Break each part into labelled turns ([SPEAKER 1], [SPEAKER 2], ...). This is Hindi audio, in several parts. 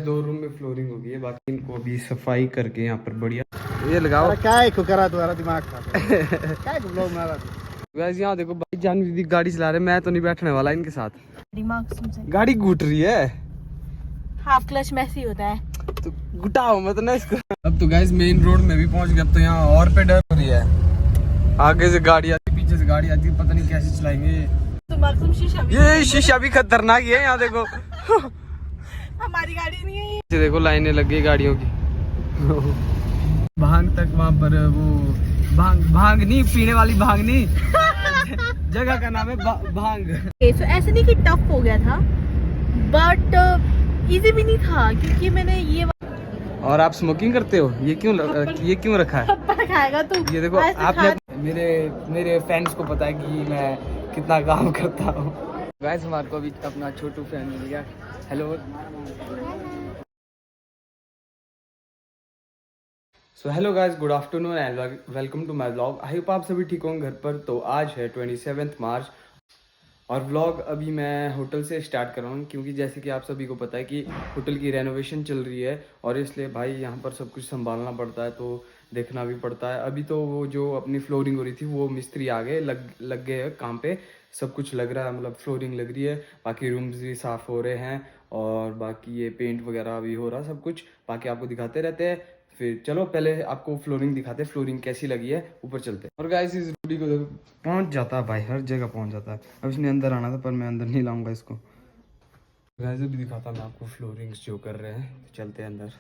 [SPEAKER 1] दो रूम में फ्लोरिंग हो गई है, बाकी इनको अभी सफाई करके यहाँ पर बढ़िया ये लगाओ।
[SPEAKER 2] क्या है करा तुम्हारा दिमाग खा क्या है ब्लॉग मारा
[SPEAKER 1] वैसे यहाँ देखो भाई जान दीदी गाड़ी चला रहे, मैं तो नहीं बैठने वाला इनके साथ।
[SPEAKER 3] दिमाग से
[SPEAKER 1] गाड़ी घूट रही है,
[SPEAKER 3] हाफ क्लच मैसी होता है
[SPEAKER 1] तो घुटाओ मत ना इसको। अब तो गाइस मेन रोड में भी पहुंच गए। अब तो यहाँ और पे डर हो रही है, आगे से गाड़ी आती पीछे से गाड़ी आती, पता नहीं कैसे चलाएंगे।
[SPEAKER 3] तो मासूम शीशा भी
[SPEAKER 1] ये शीशा भी खतरनाक है यहाँ देखो।
[SPEAKER 3] हमारी गाड़ी नहीं है
[SPEAKER 1] ये देखो लाइनें लग गई गाड़ियों की। भांग तक वहाँ पर वो भांग नहीं, पीने वाली भांग नहीं। जगह का नाम है भांग।
[SPEAKER 3] तो ऐसे नहीं कि टफ हो गया था, बट इजी भी नहीं था क्योंकि मैंने ये
[SPEAKER 1] और आप स्मोकिंग करते हो, ये क्यों रखा है?
[SPEAKER 3] खाएगा तू।
[SPEAKER 1] ये देखो आपने मेरे फैंस को पता है कि मैं कितना काम करता हूँ। गाइस हमारे को अभी अपना छोटू फैन मिल गया। Hello so hello guys, good afternoon and welcome to my vlog. I hope आप सभी ठीक होंगे घर पर। तो आज है 27 मार्च और व्लॉग अभी मैं होटल से स्टार्ट कर रहा हूँ, क्योंकि जैसे कि आप सभी को पता है कि होटल की रेनोवेशन चल रही है और इसलिए भाई यहाँ पर सब कुछ संभालना पड़ता है, तो देखना भी पड़ता है। अभी तो वो जो अपनी फ्लोरिंग हो रही थी वो मिस्त्री आ गए, लग गए हैं काम पे, सब कुछ लग रहा है, मतलब फ्लोरिंग लग रही है, बाकी रूम्स भी साफ़ हो रहे हैं और बाकी ये पेंट वगैरह भी हो रहा है सब कुछ, बाकी आपको दिखाते रहते हैं। फिर चलो पहले आपको फ्लोरिंग दिखाते हैं, फ्लोरिंग कैसी लगी है, ऊपर चलते हैं। और गाइस इस रूडी को देखो, पहुंच जाता है भाई, हर जगह पहुंच जाता है। अब इसने अंदर आना था पर मैं अंदर नहीं लाऊंगा इसको। गाइस भी दिखाता मैं आपको फ्लोरिंग्स जो कर रहे हैं, चलते हैं अंदर।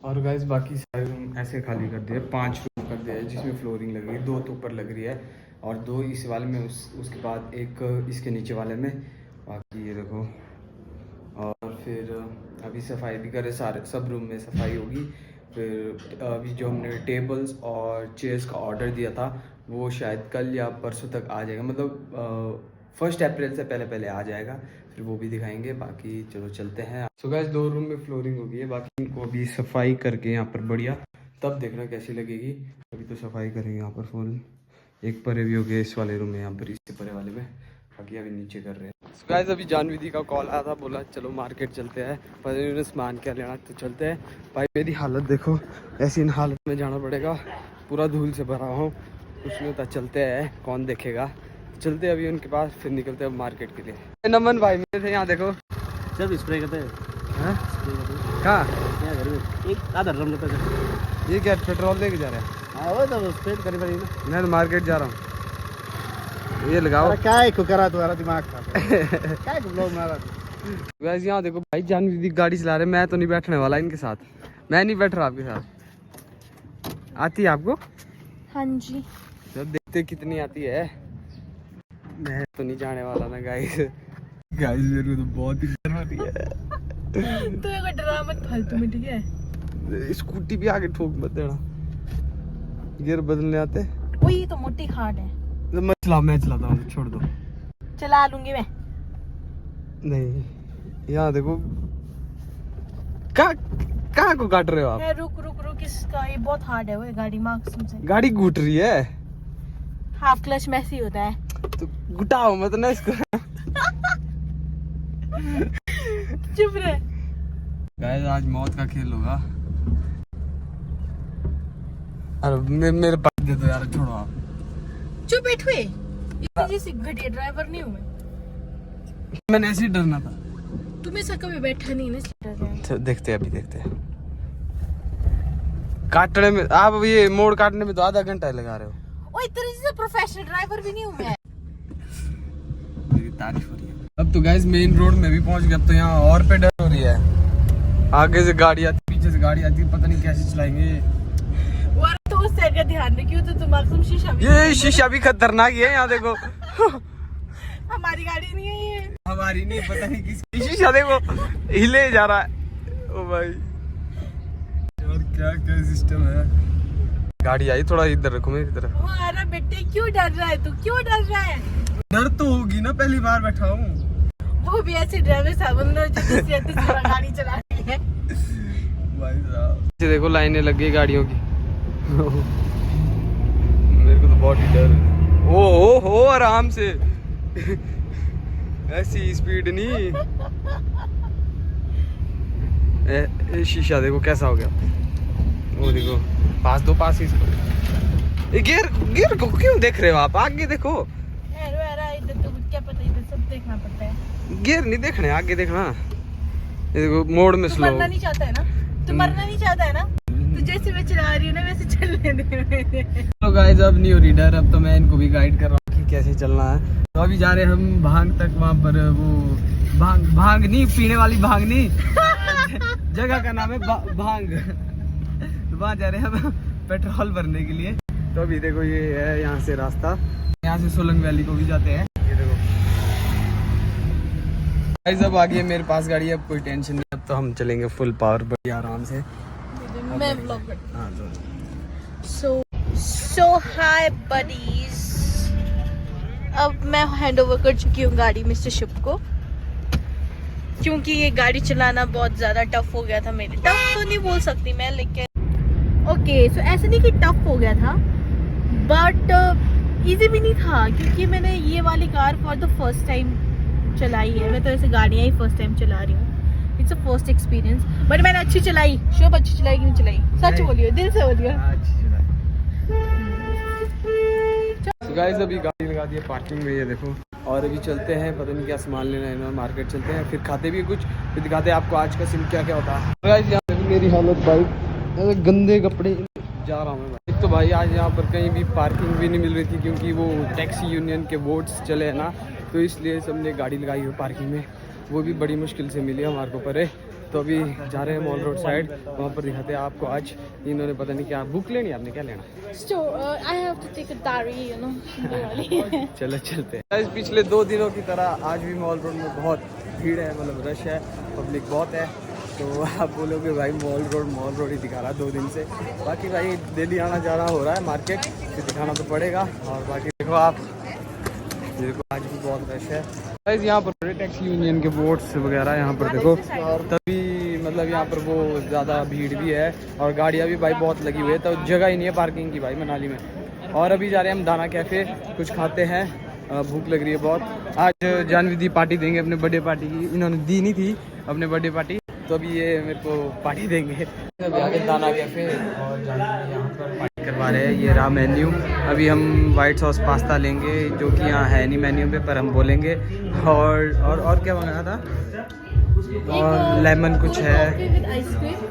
[SPEAKER 1] और गाइस बाकी सारे रूम ऐसे खाली कर दिए, 5 रूम कर दिया है जिसमें फ्लोरिंग लग रही है, 2 तो ऊपर लग रही है और 2 इस वाले में, उसके बाद एक इसके नीचे वाले में। बाकी ये देखो, और फिर अभी सफाई भी करे, सारे सब रूम में सफाई होगी। फिर अभी जो हमने टेबल्स और चेयर्स का ऑर्डर दिया था वो शायद कल या परसों तक आ जाएगा, मतलब 1 अप्रैल से पहले आ जाएगा, फिर वो भी दिखाएंगे। बाकी चलो चलते हैं। सो गाइस 2 रूम में फ्लोरिंग हो गई है, बाकी इनको अभी सफाई करके यहाँ पर बढ़िया, तब देखना कैसी लगेगी। अभी तो सफाई करेंगे यहाँ पर फुल। एक परे भी हो गया इस वाले रूम में, यहाँ पर इससे परे वाले में, बाकी अभी नीचे कर रहे हैं। सो गाइस अभी जानवी दी का कॉल आया था, बोला चलो मार्केट चलते हैं, पर इन्होंने सामान क्या लेना, तो चलते हैं। भाई मेरी हालत देखो, ऐसी इन हालत में जाना पड़ेगा, पूरा धूल से भरा हूँ, कुछ नहीं होता, चलते हैं, कौन देखेगा। चलते अभी उनके पास, फिर निकलते हैं मार्केट के लिए। नमन भाई मेरे थे यहाँ देखो,
[SPEAKER 2] जब स्प्रे करते हैं
[SPEAKER 1] कहाँ
[SPEAKER 2] क्या करें, एक आधा ड्रम लेते हैं।
[SPEAKER 1] ये क्या पेट्रोल लेके जा रहे हैं?
[SPEAKER 2] हाँ वो तो स्प्रे करी पड़ी ना।
[SPEAKER 1] मैं तो मार्केट जा रहा हूँ, ये लगाओ।
[SPEAKER 2] क्या है करा तुम्हारा दिमाग खा क्या है ब्लॉग मारा
[SPEAKER 1] वैसे यहाँ देखो भाई जान दीदी गाड़ी चला रहे, मैं तो नहीं बैठने वाला इनके साथ, मैं नहीं बैठ रहा आपके साथ। आती है आपको?
[SPEAKER 3] हाँ जी,
[SPEAKER 1] जब देखते कितनी आती है। मैं तो नहीं जाने वाला ना गाइस। गाइस मेरे को तो बहुत ही डर आ रही है।
[SPEAKER 3] तू एक डरा मत फालतू में, ठीक है?
[SPEAKER 1] स्कूटी भी आगे ठोक मत देना, गियर बदलने आते।
[SPEAKER 3] वही तो मोटी खाट है।
[SPEAKER 1] तो मैं चलाता हूँ, छोड़ दो।
[SPEAKER 3] चला लूंगी मैं।
[SPEAKER 1] नहीं यहाँ देखो, कहाँ को काट रहे हो आप?
[SPEAKER 3] रुक इसका, ये बहुत हार्ड है वो गाड़ी, मार्क्स से
[SPEAKER 1] गाड़ी घूट रही है,
[SPEAKER 3] हाफ क्लच मैसी होता है,
[SPEAKER 1] तो घुटाओ मत ना इसको।
[SPEAKER 3] चुप रहे।
[SPEAKER 1] गाइस आज मौत का खेल होगा। अरे मेरे पास दे दो यार, छोड़ो आप।
[SPEAKER 3] चुप बैठे, इतनी जैसी घटिया ड्राइवर नहीं हूँ मैं।
[SPEAKER 1] मैंने ऐसे ही डरना था।
[SPEAKER 3] तुम्हें से कभी बैठा नहीं ना, इसलिए डर रहे हैं।
[SPEAKER 1] देखते हैं अभी, देखते हैं। काटने में आप, ये मोड़ काटने में तो आधा घंटा लगा रहे हो।
[SPEAKER 3] ओए इतनी जैसे प्रोफेशनल ड्राइवर भी नहीं हूँ मैं।
[SPEAKER 1] मेरी तारीफ हो रही है। अब तो गाइस मेन रोड में भी पहुंच गए। अब तो यहाँ और पे डर हो रही है, आगे से गाड़ी आती पीछे से गाड़ी आती, पता नहीं कैसे चलाएंगे।
[SPEAKER 3] और तो उस साइड का ध्यान रखियो, तो तुम्हारा शीशा भी,
[SPEAKER 1] ये शीशा भी खतरनाक है यहाँ देखो।
[SPEAKER 3] हमारी गाड़ी नहीं है ये।
[SPEAKER 1] हमारी नहीं, पता नहीं किसकी। शीशा देखो हिले जा रहा है। ओ भाई और क्या सिस्टम है। गाड़ी आई, थोड़ा इधर रखो, मेरी तरफ।
[SPEAKER 3] अरे बेटे क्यों डर रहा है तू, क्यों डर रहा है?
[SPEAKER 1] डर तो होगी ना, पहली बार बैठा हूँ।
[SPEAKER 3] वो भी ऐसे ड्राइवर साहब जो दूसरी गाड़ी चला रही है।
[SPEAKER 1] देखो लाइनें लग गई गाड़ियों की। मेरे को तो बहुत ही डर है। ओ हो आराम से। ऐसी स्पीड नहीं। ए, शीशा देखो कैसा हो गया। वो देखो पास ही इसको। गियर को क्यों देख रहे हो आप? आगे देखो।
[SPEAKER 3] इधर तो क्या पता, इधर सब देखना पड़ता है।
[SPEAKER 1] गियर नहीं देखने, आगे देखना। ये देखो मोड़ में स्लो।
[SPEAKER 3] मरना नहीं चाहता है ना? तू मरना नहीं चाहता है ना? तो जैसे मैं चला रही हूँ ना वैसे चलने दे।
[SPEAKER 1] तो गाइस अब नहीं हो रही डर, अब तो मैं इनको भी गाइड कर रहा हूँ कि कैसे चलना है। तो अभी जा रहे हैं हम भांग तक। वहाँ पर वो भांग नहीं, पीने वाली भांग नहीं। जगह का नाम है भांग। तो वहाँ जा रहे हैं हम पेट्रोल भरने के लिए। तो अभी देखो ये है यहाँ से रास्ता, यहाँ से सोलंग वैली को भी जाते हैं। ये देखो गाइस अब आगे मेरे पास गाड़ी है, अब कोई टेंशन नहीं। अब तो हम चलेंगे फुल पावर बढ़िया आराम से।
[SPEAKER 3] मैं व्लॉग करती
[SPEAKER 1] हाँ
[SPEAKER 3] हूँ। So hi buddies, अब मैं हैंड ओवर कर चुकी हूँ गाड़ी मिस्टर शुभ को, क्योंकि ये गाड़ी चलाना बहुत ज़्यादा टफ हो गया था मेरे। टफ तो नहीं बोल सकती मैं, लेकिन ओके सो ऐसा नहीं कि टफ हो गया था, बट इजी भी नहीं था, क्योंकि मैंने ये वाली car for the first time चलाई है। मैं तो ऐसे गाड़ियाँ ही फर्स्ट टाइम चला रही हूँ। It's a first experience, but मैंने अच्छी चलाई। शुभ अच्छी चलाई कि नहीं चलाई? सच बोलियो, दिल से बोलियो।
[SPEAKER 1] तो गाइस अभी गाड़ी लगा दी है पार्किंग में, ये देखो। और अभी चलते हैं, पता नहीं क्या सामान लेना है ना, मार्केट चलते हैं, फिर खाते भी कुछ, फिर दिखाते हैं आपको आज का सीन क्या क्या होता है। गाइस यहाँ देखो मेरी हालत भाई, ऐसे गंदे कपड़े जा रहा हूँ मैं भाई। एक तो भाई आज यहाँ पर कहीं भी पार्किंग भी नहीं मिल रही थी, क्योंकि वो टैक्सी यूनियन के वोट्स चले हैं ना, तो इसलिए सबने गाड़ी लगाई हुई पार्किंग में। वो भी बड़ी मुश्किल से मिली हमारे को पर। तो अभी जा रहे हैं मॉल रोड साइड, वहाँ पर दिखाते हैं आपको। आज इन्होंने पता नहीं क्या बुक लेनी है, आपने क्या लेना?
[SPEAKER 3] I have to take a diary, you know.
[SPEAKER 1] चलो चलते हैं। गाइस पिछले 2 दिनों की तरह आज भी मॉल रोड में बहुत भीड़ है, मतलब रश है, पब्लिक बहुत है। तो आप बोलोगे भाई मॉल रोड ही दिखा रहा है 2 दिन से। बाकी भाई डेली आना जाना हो रहा है मार्केट, फिर दिखाना तो पड़ेगा। और बाकी देखो आप, देखो आज भी बहुत रश है गाइस। यहाँ पर टैक्सी यूनियन के वोट्स वगैरह यहाँ पर देखो, तभी मतलब यहाँ पर वो ज़्यादा भीड़ भी है और गाड़ियाँ भी भाई बहुत लगी हुई है, तो जगह ही नहीं है पार्किंग की भाई मनाली में। और अभी जा रहे हैं हम दाना कैफ़े, कुछ खाते हैं, भूख लग रही है बहुत। आज जानवी दी पार्टी देंगे अपने बर्थडे पार्टी की, इन्होंने दी नहीं थी अपने बर्थडे पार्टी, तो अभी ये मेरे को पार्टी देंगे। अभी आगे दाना कैफ़े और जानवी यहाँ पर पार्टी करवा रहे हैं। ये रहा मेन्यू। अभी हम वाइट सॉस पास्ता लेंगे, जो कि यहाँ है नहीं मेन्यू पे, पर हम बोलेंगे। और क्या मंगाया था? और लेमन कुछ है।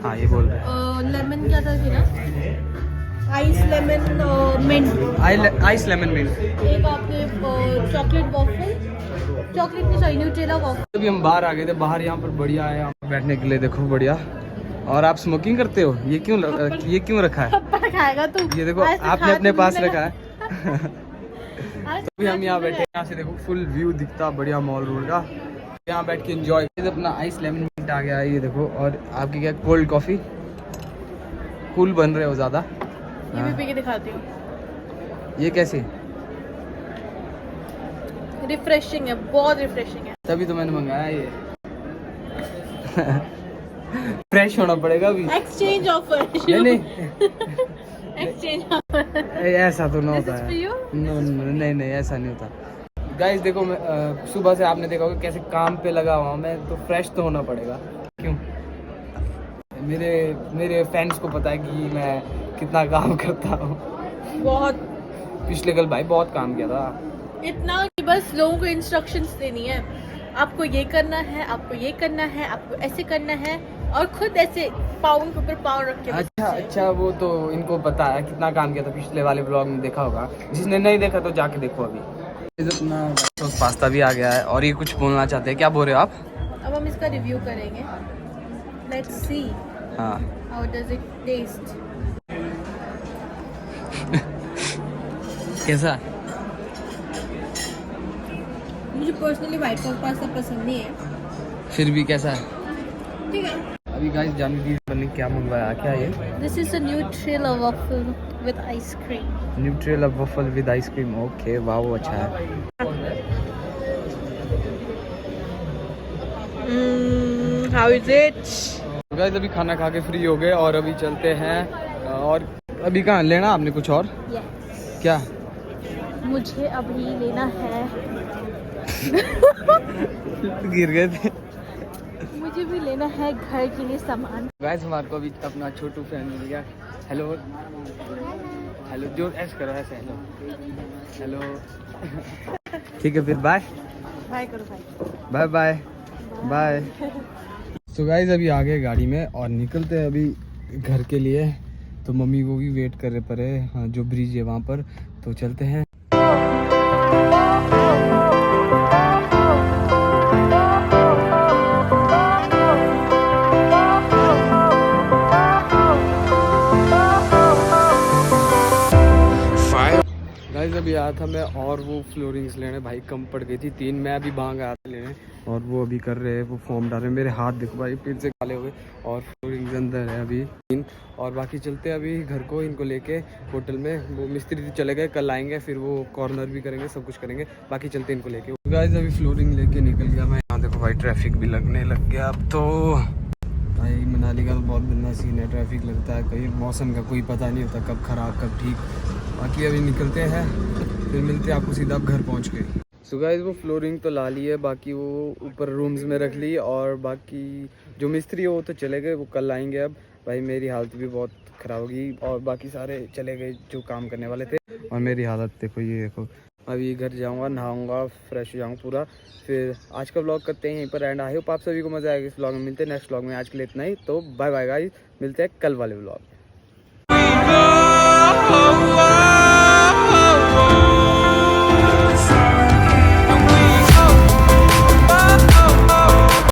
[SPEAKER 1] हाँ ये बोल रहे।
[SPEAKER 3] लेमन क्या था ना? Ice lemon mint.
[SPEAKER 1] Ice lemon mint.
[SPEAKER 3] एक आपने चॉकलेट वॉफल, चॉकलेट नहीं सॉरी न्यूट्रेला वॉफल।
[SPEAKER 1] अभी हम बाहर आ गए थे, बाहर यहाँ पर बढ़िया है यहाँ पर बैठने के लिए, देखो बढ़िया। और आप स्मोकिंग करते हो? ये क्यों रखा है?
[SPEAKER 3] खाएगा तू?
[SPEAKER 1] ये देखो आपने अपने पास रखा है। अभी हम यहाँ बैठे, यहाँ से देखो फुल व्यू दिखता बढ़िया मॉल रोड का। यहाँ बैठ के एंजॉय। अपना आइस लेमन मिंट आ गया है, ये देखो। और आपकी क्या कोल्ड कॉफी? कूल बन रहे हो ज़्यादा।
[SPEAKER 3] ये भी पी के दिखाती हूँ।
[SPEAKER 1] ये कैसी?
[SPEAKER 3] रिफ्रेशिंग है, बहुत रिफ्रेशिंग है।
[SPEAKER 1] तभी तो मैंने मंगाया ये। फ्रेश होना पड़ेगा अभी।
[SPEAKER 3] Exchange offer.
[SPEAKER 1] नहीं
[SPEAKER 3] एक्सचेंज ऑफर।
[SPEAKER 1] ऐसा तो ना होता है। नहीं ऐसा नहीं होता। गाइस देखो मैं सुबह से आपने देखा होगा कैसे काम पे लगा हुआ मैं, तो फ्रेश तो होना पड़ेगा। क्यों? मेरे फैंस को पता है कि मैं कितना काम करता हूँ।
[SPEAKER 3] बहुत।
[SPEAKER 1] पिछले कल भाई बहुत काम किया था,
[SPEAKER 3] इतना कि बस लोगों को इंस्ट्रक्शंस देनी है, आपको ये करना है, आपको ये करना है, आपको ऐसे करना है, और खुद ऐसे पाउंड के ऊपर पाउंड रख के।
[SPEAKER 1] अच्छा वो तो इनको पता है कितना काम किया था, पिछले वाले ब्लॉग में देखा होगा। जिसने नहीं देखा तो जाके देखो। अभी अपना पास्ता भी आ गया है। और ये कुछ बोलना चाहते हैं, क्या बोल रहे हो आप?
[SPEAKER 3] अब हम इसका रिव्यू करेंगे। लेट्स सी
[SPEAKER 1] हाँ
[SPEAKER 3] हाउ डज इट टेस्ट।
[SPEAKER 1] कैसा?
[SPEAKER 3] मुझे पर्सनली व्हाइट सॉस पास्ता पसंद नहीं है,
[SPEAKER 1] फिर भी कैसा है?
[SPEAKER 3] ठीक है।
[SPEAKER 1] अभी गाइस जानवी ने क्या मंगवाया? क्या ये?
[SPEAKER 3] This is a Nutrela waffle with ice cream.
[SPEAKER 1] Nutrela waffle with ice cream. Okay वाह, वो अच्छा है।
[SPEAKER 3] How is it?
[SPEAKER 1] गाइस अभी खाना खा के फ्री हो गए और अभी चलते हैं। और अभी कहाँ लेना आपने कुछ और?
[SPEAKER 3] Yes.
[SPEAKER 1] क्या?
[SPEAKER 3] मुझे अभी लेना है
[SPEAKER 1] गिर गए थे।
[SPEAKER 3] मुझे भी लेना है घर के लिए सामान।
[SPEAKER 1] गाइस हमारे को अभी अपना छोटू फैन मिल गया। हेलो हेलो, जो ऐसे करो, ऐसे हेलो हेलो। ठीक है फिर बाय
[SPEAKER 3] बाय करो भाई।
[SPEAKER 1] Bye bye bye. तो गाइस अभी आ गए गाड़ी में और निकलते हैं अभी घर के लिए। तो मम्मी वो भी वेट कर रहे पड़े, हाँ जो ब्रिज है वहाँ पर, तो चलते हैं। गाइस अभी आया था मैं और वो फ्लोरिंग्स लेने, भाई कम पड़ गई थी 3। मैं अभी भाग आया था लेने और वो अभी कर रहे हैं, वो फॉर्म डाल रहे हैं। मेरे हाथ देखो भाई फिर से काले हो गए और फ्लोरिंग्स अंदर है अभी 3। और बाकी चलते हैं अभी घर को, इनको लेके होटल में। वो मिस्त्री चले गए, कल आएंगे, फिर वो कॉर्नर भी करेंगे, सब कुछ करेंगे। बाकी चलते हैं इनको लेके। गाइस अभी फ्लोरिंग लेके निकल गया मैं। यहाँ देखो भाई ट्रैफिक भी लगने लग गया अब तो। भाई मनाली का तो बहुत गंदा सीन है, ट्रैफिक लगता है, कहीं मौसम का कोई पता नहीं होता, कब ख़राब कब ठीक। बाकी अभी निकलते हैं, फिर मिलते हैं आपको सीधा अब घर पहुंच के। सो गाइस वो फ्लोरिंग तो ला ली है, बाकी वो ऊपर रूम्स में रख ली। और बाकी जो मिस्त्री है वो तो चले गए, वो कल आएंगे। अब भाई मेरी हालत भी बहुत ख़राब होगी और बाकी सारे चले गए जो काम करने वाले थे। और मेरी हालत देखो, ये देखो। अभी घर जाऊंगा, नहाऊंगा, फ्रेश हो जाऊंगा पूरा। फिर आज का व्लॉग करते हैं यहीं पर एंड। आई होप आप सभी को मज़ा आएगा इस व्लॉग में। मिलते हैं नेक्स्ट व्लॉग में, आज के लिए इतना ही। तो बाय बाय गाइस, मिलते हैं कल वाले व्लॉग में।